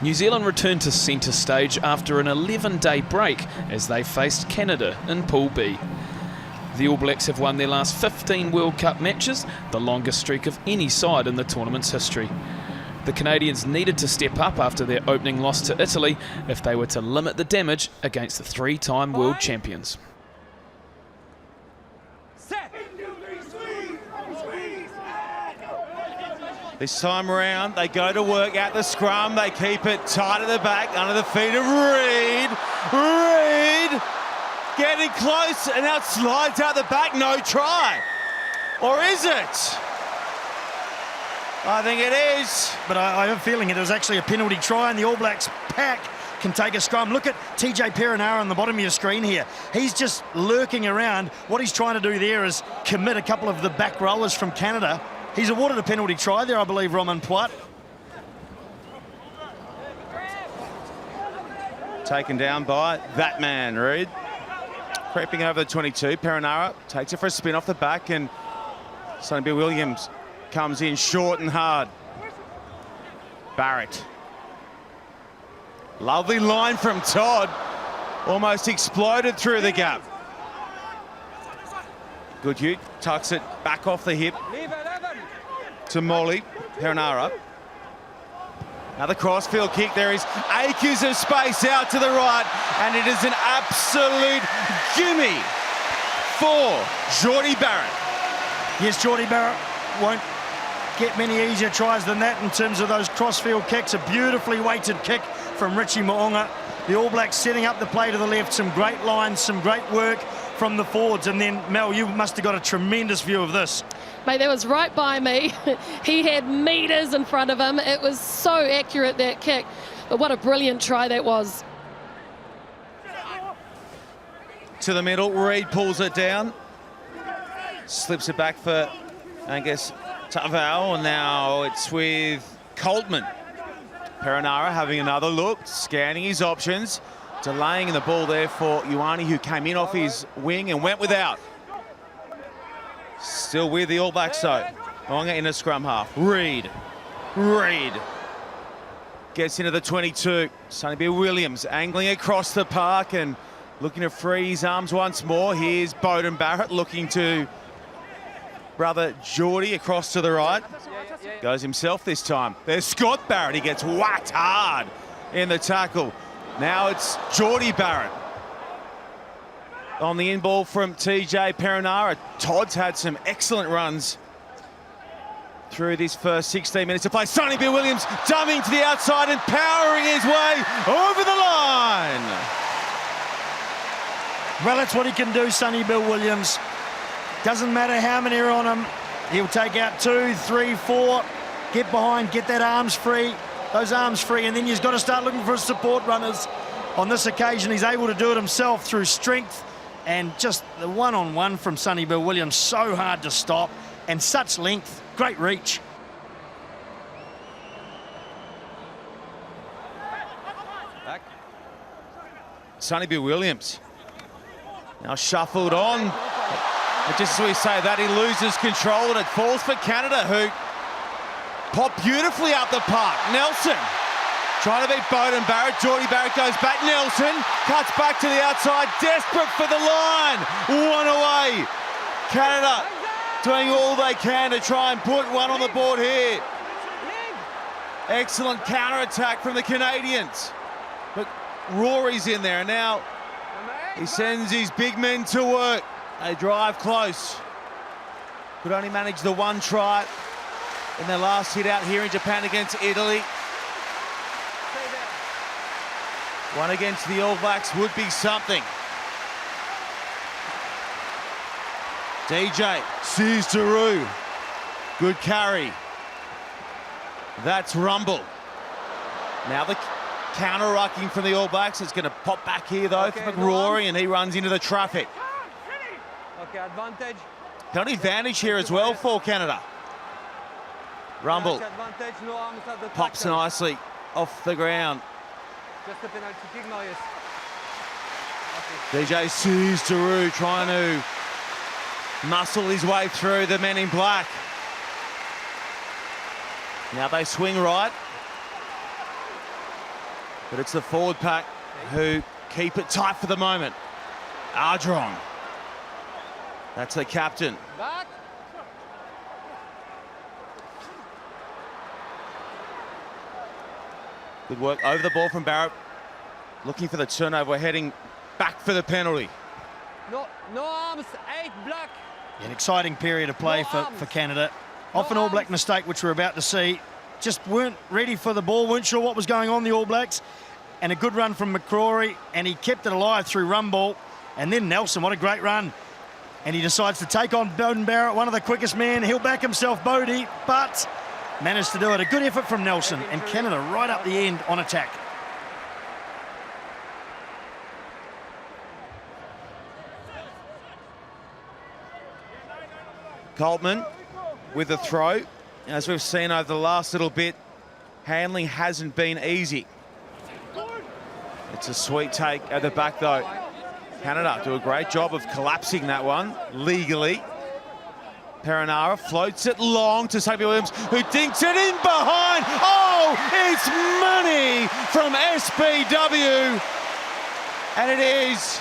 New Zealand returned to centre stage after an 11-day break as they faced Canada in Pool B. The All Blacks have won their last 15 World Cup matches, the longest streak of any side in the tournament's history. The Canadians needed to step up after their opening loss to Italy if they were to limit the damage against the three-time world champions. This time around, they go to work at the scrum. They keep it tight at the back, under the feet of Reid. Reid getting close, and now it slides out the back. No try. Or is it? I think it is. But I have a feeling it was actually a penalty try, and the All Blacks pack can take a scrum. Look at TJ Perenara on the bottom of your screen here. He's just lurking around. What he's trying to do there is commit a couple of the back rollers from Canada. He's awarded a penalty try there, I believe, Roman Poit. Taken down by that man, Reid. Creeping over the 22, Perenara takes it for a spin off the back, and Sonny Bill Williams comes in short and hard. Barrett. Lovely line from Todd. Almost exploded through the gap. Goodhue tucks it back off the hip to Molly. Perenara. Another crossfield kick. There is acres of space out to the right, and it is an absolute gimme for Geordie Barrett. Yes, Geordie Barrett won't get many easier tries than that in terms of those crossfield kicks. A beautifully weighted kick from Richie Mo'unga. The All Blacks setting up the play to the left. Some great lines, some great work from the forwards. And then, Mel, you must have got a tremendous view of this. Mate, that was right by me. He had metres in front of him. It was so accurate, that kick. But what a brilliant try that was. To the middle, Reid pulls it down. Slips it back for Angus Taval, and now it's with Coltman. Perenara having another look, scanning his options, delaying the ball there for Ioane, who came in off his wing and went without. Still with the All Blacks though. Mo'unga in a scrum half. Reid gets into the 22. Sonny Bill Williams angling across the park and looking to free his arms once more. Here's Beauden Barrett looking to brother Geordie across to the right. Goes himself this time. There's Scott Barrett. He gets whacked hard in the tackle. Now it's Geordie Barrett. On the in ball from TJ Perenara. Todd's had some excellent runs through this first 16 minutes of play. Sonny Bill Williams dumbing to the outside and powering his way over the line. Well, that's what he can do, Sonny Bill Williams. Doesn't matter how many are on him. He'll take out 2, 3, 4. Get behind, get that arms free, those arms free, and then he's got to start looking for his support runners. On this occasion, he's able to do it himself through strength and just the one-on-one from Sonny Bill Williams. So hard to stop and such length. Great reach. Back. Sonny Bill Williams now shuffled on. And just as we say that, he loses control, and it falls for Canada, who pop beautifully up the park. Nelson trying to beat Beauden Barrett. Geordie Barrett goes back. Nelson cuts back to the outside, desperate for the line. One away. Canada doing all they can to try and put one on the board here. Excellent counter-attack from the Canadians. But Rory's in there, and now he sends his big men to work. They drive close. Could only manage the one try in their last hit out here in Japan against Italy. One against the All Blacks would be something. DJ sees Taru. Good carry. That's Rumble. Now the counter-rucking from the All Blacks. It's going to pop back here though for McRory, and he runs into the traffic. Okay, advantage. Penalty advantage here as well for Canada. Rumble pops nicely off the ground. Just a penalty kick now, yes. DJ sees Taru trying to muscle his way through the men in black. Now they swing right. But it's the forward pack who keep it tight for the moment. Ardron. That's the captain. Back. Good work over the ball from Barrett. Looking for the turnover, heading back for the penalty. No arms, 8 block. An exciting period of play for Canada. Off an All Black mistake, which we're about to see. Just weren't ready for the ball, weren't sure what was going on, the All Blacks. And a good run from McCrory, and he kept it alive through run ball. And then Nelson, what a great run. And he decides to take on Beauden Barrett, one of the quickest men. He'll back himself, Bodie, but managed to do it. A good effort from Nelson, and Canada right up the end on attack. Coltman with the throw. As we've seen over the last little bit, handling hasn't been easy. It's a sweet take at the back though. Canada do a great job of collapsing that one legally. Perenara floats it long to Sophie Williams, who dinks it in behind. Oh, it's money from SBW. And it is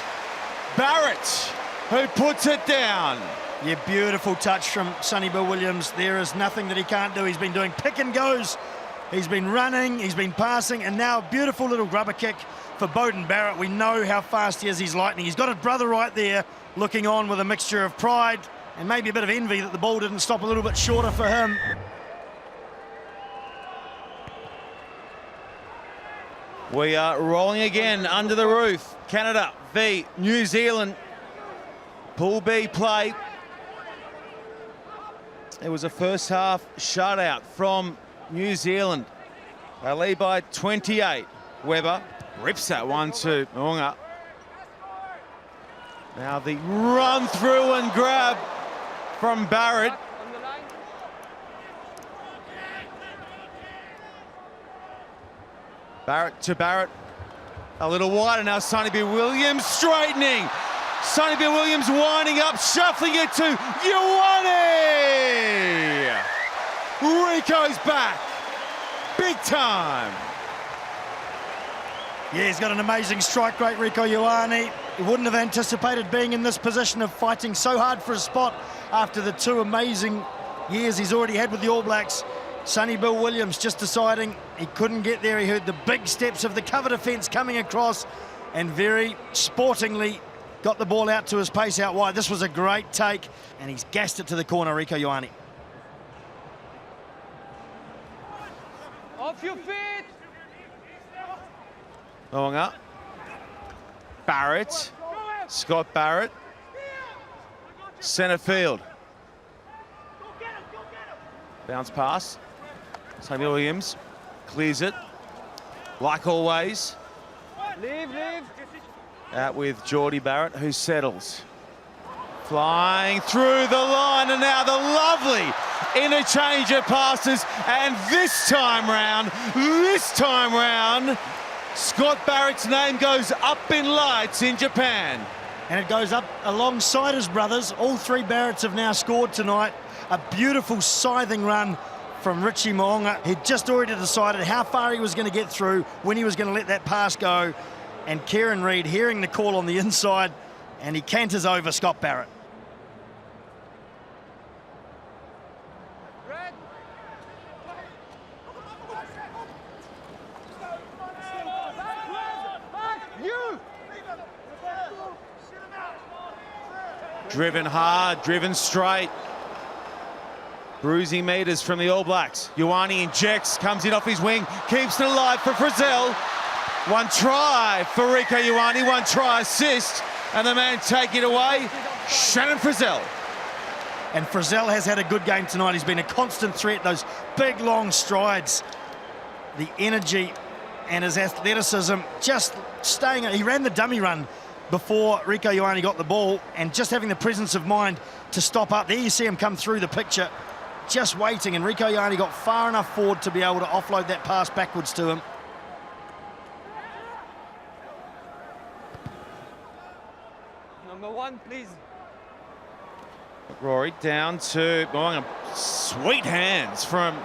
Barrett who puts it down. Yeah, beautiful touch from Sonny Bill Williams. There is nothing that he can't do. He's been doing pick and goes. He's been running, he's been passing, and now a beautiful little grubber kick for Beauden Barrett. We know how fast he is, he's lightning. He's got a brother right there looking on with a mixture of pride and maybe a bit of envy that the ball didn't stop a little bit shorter for him. We are rolling again under the roof. Canada v New Zealand. Pool B play. It was a first half shutout from New Zealand. They lead by 28. Weber rips that one to Moonga. Now the run through and grab from Barrett. On the line. Barrett to Barrett. A little wider now, Sonny B. Williams straightening. Sonny B. Williams winding up, shuffling it to Ioane. Rico's back. Big time. Yeah, he's got an amazing strike rate, Rico Ioane. He wouldn't have anticipated being in this position of fighting so hard for a spot after the 2 amazing years he's already had with the All Blacks. Sonny Bill Williams just deciding he couldn't get there. He heard the big steps of the cover defence coming across and very sportingly got the ball out to his pace out wide. This was a great take, and he's gassed it to the corner, Rico Ioane. Off your feet. Going up. Barrett. Scott Barrett. Centre field. Bounce pass. Sonny Williams clears it. Like always. Leave. Out with Geordie Barrett, who settles. Flying through the line, and now the lovely interchange of passes. And this time round, Scott Barrett's name goes up in lights in Japan. And it goes up alongside his brothers. All 3 Barretts have now scored tonight. A beautiful scything run from Richie Mo'unga. He'd just already decided how far he was going to get through, when he was going to let that pass go. And Kieran Reid hearing the call on the inside, and he canters over Scott Barrett. Red. You. Driven hard, driven straight. Bruising meters from the All Blacks. Ioane injects, comes in off his wing, keeps it alive for Frizzell. 1 try for Rico Ioane, 1 try assist, and the man taking it away, Shannon Frizzell. And Frizzell has had a good game tonight. He's been a constant threat, those big, long strides, the energy and his athleticism, just staying. He ran the dummy run before Rico Ioane got the ball, and just having the presence of mind to stop up. There you see him come through the picture, just waiting, and Rico Ioane got far enough forward to be able to offload that pass backwards to him. Number 1, please. Rory down to Mo'unga. Sweet hands from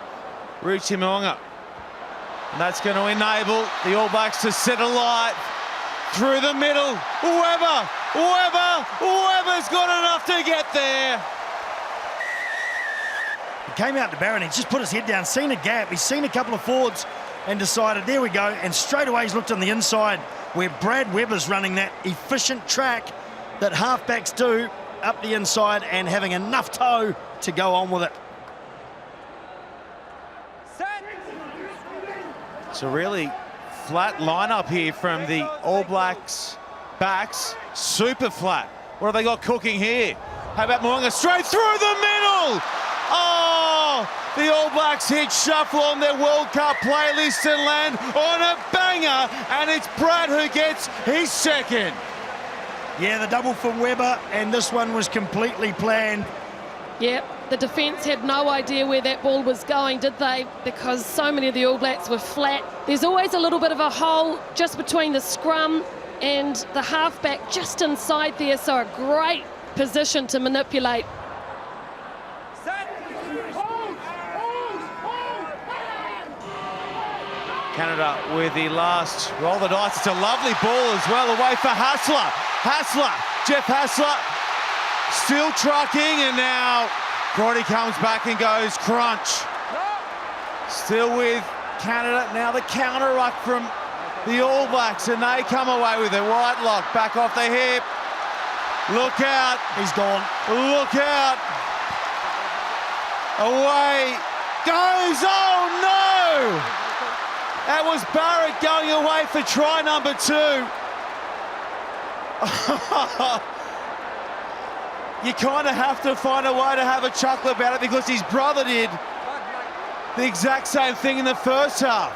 Richie Mo'unga. And that's going to enable the All Blacks to set alight through the middle. Webber's got enough to get there. He came out to Barron, he's just put his head down, seen a gap, he's seen a couple of forwards and decided, there we go, and straight away he's looked on the inside where Brad Webber's running that efficient track that halfbacks do up the inside and having enough toe to go on with it. It's a really flat lineup here from the All Blacks backs. Super flat. What have they got cooking here? How about Mo'unga straight through the middle? Oh, the All Blacks hit shuffle on their World Cup playlist and land on a banger, and it's Brad who gets his second. Yeah, the double for Webber, and this one was completely planned. Yep, the defence had no idea where that ball was going, did they? Because so many of the All Blacks were flat. There's always a little bit of a hole just between the scrum and the halfback just inside there, so a great position to manipulate. Canada with the last roll the dice. It's a lovely ball as well, away for Hassler. Jeff Hassler, still trucking, and now Brodie comes back and goes crunch. Still with Canada, now the counter ruck from the All Blacks, and they come away with it. Whitelock back off the hip. Look out. He's gone. Look out. Away goes. Oh no! That was Barrett going away for try number 2. You kind of have to find a way to have a chuckle about it, because his brother did the exact same thing in the first half.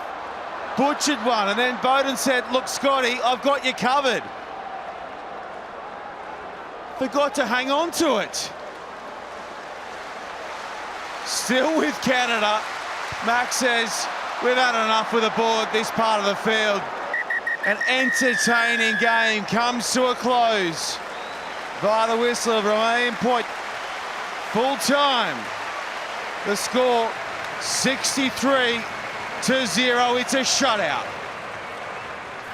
Butchered one, and then Bowden said, look, Scotty, I've got you covered. Forgot to hang on to it. Still with Canada. Max says, we've had enough with the board this part of the field. An entertaining game comes to a close via the whistle of Romain Point. Full time. The score 63-0. It's a shutout.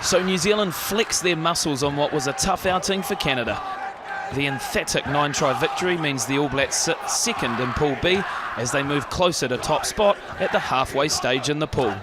So New Zealand flexed their muscles on what was a tough outing for Canada. The emphatic 9-try victory means the All Blacks sit second in Pool B as they move closer to top spot at the halfway stage in the pool.